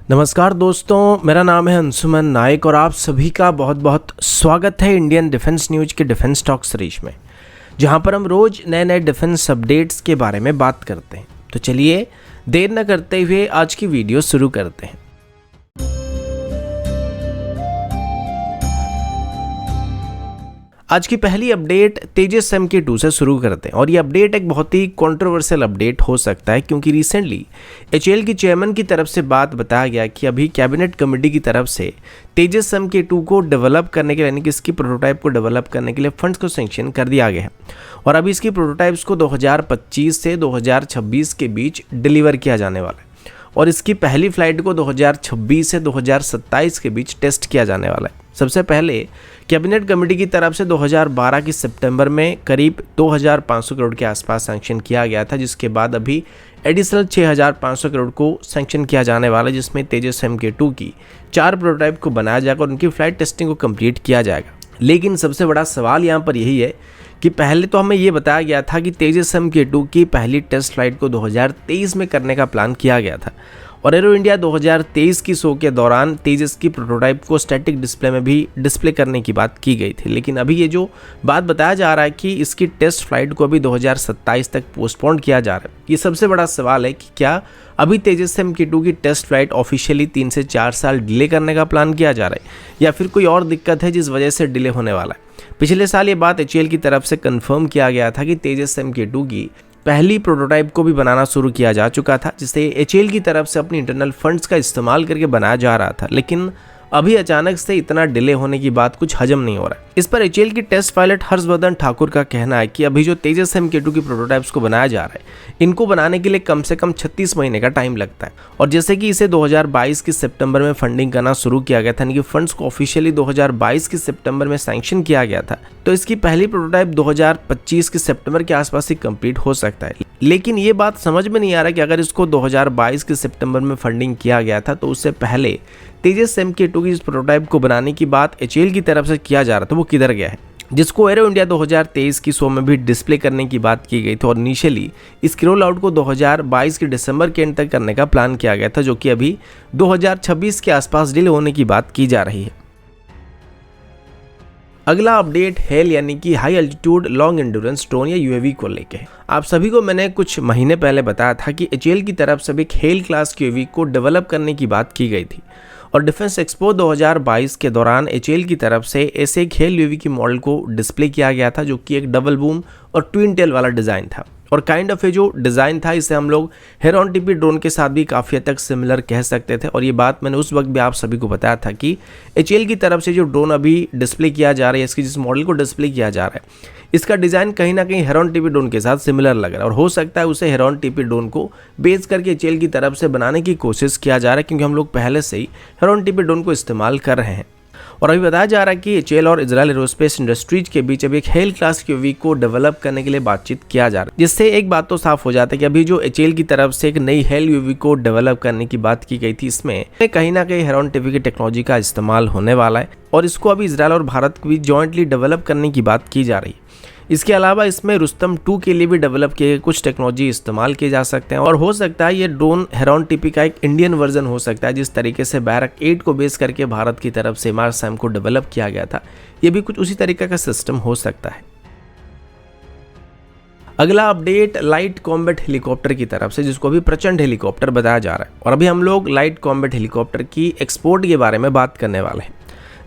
नमस्कार दोस्तों, मेरा नाम है अंशुमन नायक और आप सभी का बहुत बहुत स्वागत है इंडियन डिफेंस न्यूज के डिफेंस टॉक सीरीज में, जहां पर हम रोज नए नए डिफेंस अपडेट्स के बारे में बात करते हैं। तो चलिए देर न करते हुए आज की वीडियो शुरू करते हैं। आज की पहली अपडेट तेजस MK2 से शुरू करते हैं और ये अपडेट एक बहुत ही कंट्रोवर्शियल अपडेट हो सकता है, क्योंकि रिसेंटली HAL की चेयरमैन की तरफ से बात बताया गया कि अभी कैबिनेट कमेटी की तरफ से तेजस MK2 को डेवलप करने के लिए, यानी कि इसकी प्रोटोटाइप को डेवलप करने के लिए फंड्स को सैंक्शन कर दिया गया है और अभी इसकी प्रोटोटाइप्स को 2025 से 2026 के बीच डिलीवर किया जाने वाला है और इसकी पहली फ्लाइट को 2026 से 2027 के बीच टेस्ट किया जाने वाला है। सबसे पहले कैबिनेट कमेटी की तरफ से 2012 की सितंबर में करीब 2500 करोड़ के आसपास सैंक्शन किया गया था, जिसके बाद अभी एडिशनल 6500 करोड़ को सैंक्शन किया जाने वाला है, जिसमें तेजस MK2 की 4 प्रोटोटाइप को बनाया जाएगा और उनकी फ्लाइट टेस्टिंग को कंप्लीट किया जाएगा। लेकिन सबसे बड़ा सवाल यहाँ पर यही है कि पहले तो हमें ये बताया गया था कि तेजस MK2 की पहली टेस्ट फ्लाइट को 2023 में करने का प्लान किया गया था और एरो इंडिया 2023 की शो के दौरान तेजस की प्रोटोटाइप को स्टैटिक डिस्प्ले में भी डिस्प्ले करने की बात की गई थी। लेकिन अभी ये जो बात बताया जा रहा है कि इसकी टेस्ट फ्लाइट को अभी 2027 तक पोस्टपोन किया जा रहा है, ये सबसे बड़ा सवाल है कि क्या अभी तेजस MK2 की टेस्ट फ्लाइट ऑफिशियली 3 से 4 साल डिले करने का प्लान किया जा रहा है या फिर कोई और दिक्कत है जिस वजह से डिले होने वाला है। पिछले साल ये बात HAL की तरफ से कंफर्म किया गया था कि तेजस MK2 की पहली प्रोटोटाइप को भी बनाना शुरू किया जा चुका था, जिसे HAL की तरफ से अपनी इंटरनल फंड्स का इस्तेमाल करके बनाया जा रहा था। लेकिन अभी अचानक से इतना डिले होने की बात कुछ हजम नहीं हो रहा है। इस पर HAL की टेस्ट पायलट हर्षवर्धन ठाकुर का कहना है कि अभी जो तेजस MK2 की प्रोटोटाइप्स को बनाया जा रहा है, इनको बनाने के लिए कम से कम 36 महीने का टाइम लगता है और जैसे कि इसे 2022 की सितंबर में फंडिंग करना शुरू किया गया था, यानी कि फंड्स को ऑफिशियली 2022 की सितंबर में सैंक्शन किया गया था, तो इसकी पहली प्रोटोटाइप 2025 के सितंबर के आसपास ही कंप्लीट हो सकता है। लेकिन ये बात समझ में नहीं आ रहा कि अगर इसको 2022 के सितंबर में फंडिंग किया गया था तो उससे पहले तेजस MK2 की इस प्रोटोटाइप को बनाने की बात HAL की तरफ से किया जा रहा था, वो किधर गया है, जिसको एरो इंडिया 2023 की शो में भी डिस्प्ले करने की बात की गई थी और इनिशियली इस रोल आउट को 2022 के दिसंबर के एंड तक करने का प्लान किया गया था, जो कि अभी 2026 के आसपास डिले होने की बात की जा रही है। अगला अपडेट हेल यानी कि high altitude long endurance drone या UAV को लेके है। आप सभी को मैंने कुछ महीने पहले बताया था कि HAL की तरफ से भी हेल क्लास की UAV को डेवलप करने की बात की गई थी और डिफेंस एक्सपो 2022 के दौरान HAL की तरफ से ऐसे एक हेल UAV की मॉडल को डिस्प्ले किया गया था, जो कि एक डबल बूम और ट्विन टेल वाला डिज़ाइन था और काइंड ऑफ ये जो डिज़ाइन था इसे हम लोग हेरॉन TP ड्रोन के साथ भी काफ़ी हद तक सिमिलर कह सकते थे और ये बात मैंने उस वक्त भी आप सभी को बताया था कि HAL की तरफ से जो ड्रोन अभी डिस्प्ले किया जा रहा है, इसकी जिस मॉडल को डिस्प्ले किया जा रहा है, इसका डिज़ाइन कहीं ना कहीं हेरॉन TP ड्रोन के साथ सिमिलर लग रहा है और हो सकता है उसे हेरॉन TP ड्रोन को बेस करके HAL की तरफ से बनाने की कोशिश किया जा रहा है, क्योंकि हम लोग पहले से ही हेरॉन TP ड्रोन को इस्तेमाल कर रहे हैं। और अभी बताया जा रहा है कि HAL और इजरायल एरोस्पेस इंडस्ट्रीज के बीच अभी एक हेल क्लास की UAV को डेवलप करने के लिए बातचीत किया जा रहा है, जिससे एक बात तो साफ हो जाता है कि अभी जो HAL की तरफ से एक नई हेल UAV को डेवलप करने की बात की गई थी, इसमें कहीं ना कहीं हेरॉन TP की टेक्नोलॉजी का इस्तेमाल होने वाला है और इसको अभी इजरायल और भारत को भी जॉइंटली डेवलप करने की बात की जा रही है। इसके अलावा इसमें रुस्तम 2 के लिए भी डेवलप किए कुछ टेक्नोलॉजी इस्तेमाल किए जा सकते हैं और हो सकता है ये ड्रोन हेरॉन TP का एक इंडियन वर्जन हो सकता है, जिस तरीके से बैरक 8 को बेस करके भारत की तरफ से MRSAM को डेवलप किया गया था, ये भी कुछ उसी तरीके का सिस्टम हो सकता है। अगला अपडेट लाइट कॉम्बैट हेलीकॉप्टर की तरफ से, जिसको अभी प्रचंड हेलीकॉप्टर बताया जा रहा है और अभी हम लोग लाइट कॉम्बैट हेलीकॉप्टर की एक्सपोर्ट के बारे में बात करने वाले हैं।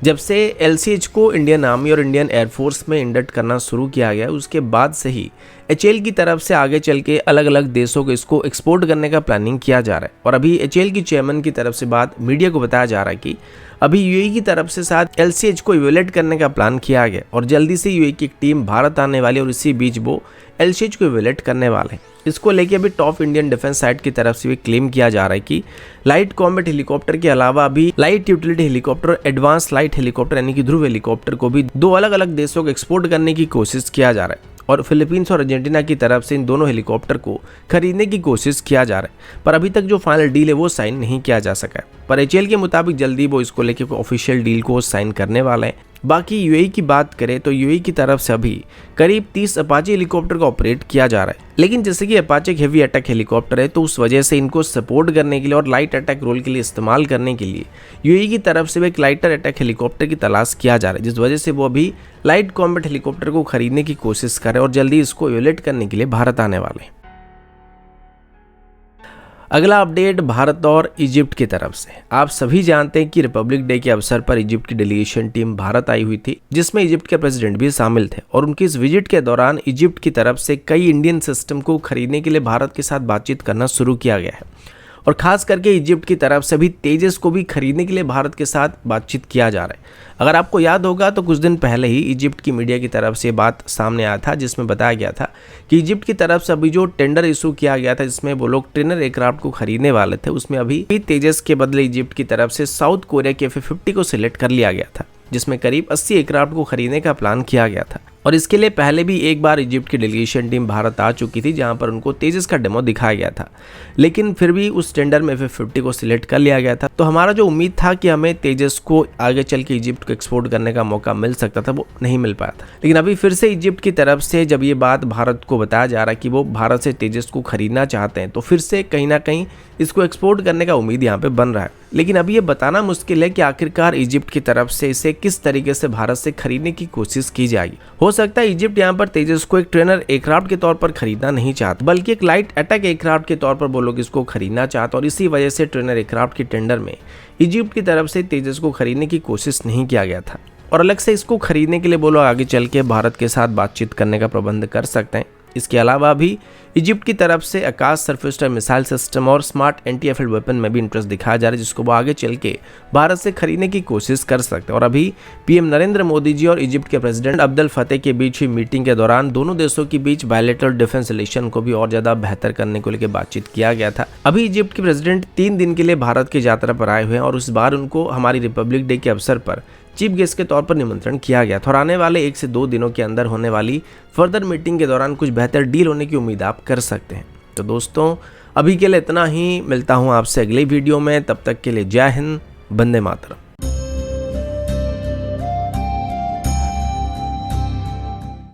जब से LCH को इंडियन आर्मी और इंडियन एयरफोर्स में इंडक्ट करना शुरू किया गया, उसके बाद से ही HAL की तरफ से आगे चल के अलग अलग देशों को इसको एक्सपोर्ट करने का प्लानिंग किया जा रहा है और अभी HAL की चेयरमैन की तरफ से बात मीडिया को बताया जा रहा है कि अभी UAE की तरफ से साथ LCH को इवेल्युएट करने का प्लान किया गया और जल्दी से UAE की एक टीम भारत आने वाली और इसी बीच वो LCH को इवेल्युएट करने वाले हैं। इसको लेके अभी टॉप इंडियन डिफेंस साइट की तरफ से भी क्लेम किया जा रहा है कि लाइट कॉम्बैट हेलीकॉप्टर के अलावा अभी लाइट यूटिलिटी हेलीकॉप्टर और एडवांस लाइट हेलीकॉप्टर यानी कि ध्रुव हेलीकॉप्टर को भी 2 अलग अलग देशों को एक्सपोर्ट करने की कोशिश किया जा रहा है और फिलीपींस और अर्जेंटीना की तरफ से इन दोनों हेलीकॉप्टर को खरीदने की कोशिश किया जा रहा है, पर अभी तक जो फाइनल डील है वो साइन नहीं किया जा सका है। पर HAL के मुताबिक जल्दी वो इसको लेकर ऑफिशियल डील को साइन करने वाला है। बाकी यूएई की बात करें तो यूएई की तरफ से अभी करीब 30 अपाचे हेलीकॉप्टर का ऑपरेट किया जा रहा है, लेकिन जैसे कि अपाचे एक हेवी अटैक हेलीकॉप्टर है तो उस वजह से इनको सपोर्ट करने के लिए और लाइट अटैक रोल के लिए इस्तेमाल करने के लिए यूएई की तरफ से एक लाइटर अटैक हेलीकॉप्टर की तलाश किया जा रहा है, जिस वजह से वो अभी लाइट कॉम्बैट हेलीकॉप्टर को खरीदने की कोशिश कर रहे हैं और जल्दी इसको इवेल्युएट करने के लिए भारत आने वाले हैं। अगला अपडेट भारत और इजिप्ट की तरफ से। आप सभी जानते हैं कि रिपब्लिक डे के अवसर पर इजिप्ट की डेलीगेशन टीम भारत आई हुई थी, जिसमें इजिप्ट के प्रेसिडेंट भी शामिल थे और उनकी इस विजिट के दौरान इजिप्ट की तरफ से कई इंडियन सिस्टम को खरीदने के लिए भारत के साथ बातचीत करना शुरू किया गया है और खास करके इजिप्ट की तरफ से भी तेजस को भी खरीदने के लिए भारत के साथ बातचीत किया जा रहा है। अगर आपको याद होगा तो कुछ दिन पहले ही इजिप्ट की मीडिया की तरफ से बात सामने आया था, जिसमें बताया गया था कि इजिप्ट की तरफ से अभी जो टेंडर इशू किया गया था जिसमें वो लोग ट्रेनर एयरक्राफ्ट को खरीदने वाले थे, उसमें अभी तेजस के बदले इजिप्ट की तरफ से साउथ कोरिया के F-50 को सिलेक्ट कर लिया गया था, जिसमें करीब 80 एयरक्राफ्ट को खरीदने का प्लान किया गया था। और इसके लिए पहले भी एक बार इजिप्ट की डेलीगेशन टीम भारत आ चुकी थी, जहां पर उनको तेजस का डेमो दिखाया गया था, लेकिन फिर भी उस टेंडर में F-50 को सिलेक्ट कर लिया गया था। तो हमारा जो उम्मीद था कि हमें तेजस को आगे चल के इजिप्ट को एक्सपोर्ट करने का मौका मिल सकता था, वो नहीं मिल पाया था। लेकिन अभी फिर से इजिप्ट की तरफ से जब ये बात भारत को बताया जा रहा है कि वो भारत से तेजस को खरीदना चाहते हैं, तो फिर से कहीं ना कहीं इसको एक्सपोर्ट करने का उम्मीद यहाँ पे बन रहा है। लेकिन अभी ये बताना मुश्किल है कि आखिरकार इजिप्ट की तरफ से इसे किस तरीके से भारत से खरीदने की कोशिश की जाएगी। हो सकता है इजिप्ट यहाँ पर तेजस को एक ट्रेनर एयरक्राफ्ट के तौर पर खरीदना नहीं चाहता, बल्कि एक लाइट अटैक एयरक्राफ्ट के तौर पर वो लोग इसको खरीदना चाहते और इसी वजह से ट्रेनर एयरक्राफ्ट के टेंडर में इजिप्ट की तरफ से तेजस को खरीदने की कोशिश नहीं किया गया था और अलग से इसको खरीदने के लिए वो लोग आगे चल के भारत के साथ बातचीत करने का प्रबंध कर सकते हैं। इसके अलावा भी इजिप्ट की तरफ से आकाश सरफेस टू मिसाइल सिस्टम और स्मार्ट एंटी एयरफील्ड वेपन में भी इंटरेस्ट दिखाया जा रहा है, जिसको वो आगे चल के भारत से खरीदने की कोशिश कर सकते हैं। और अभी पीएम नरेंद्र मोदी जी और इजिप्ट के प्रेसिडेंट अब्दुल फतेह के बीच हुई मीटिंग के दौरान दोनों देशों के बीच बायलैटरल डिफेंस रिलेशन को भी और ज्यादा बेहतर करने को लेकर बातचीत किया गया था। अभी इजिप्ट के प्रेसिडेंट 3 दिन के लिए भारत की यात्रा पर आए हुए हैं और इस बार उनको हमारी रिपब्लिक डे के अवसर पर चीफ गेस्ट के तौर पर निमंत्रण किया गया था और आने वाले 1 से 2 दिनों के अंदर होने वाली फर्दर मीटिंग के दौरान कुछ बेहतर डील होने की उम्मीद आप कर सकते हैं। तो दोस्तों अभी के लिए इतना ही, मिलता हूं आपसे अगले वीडियो में, तब तक के लिए जय हिंद, वंदे मातरम।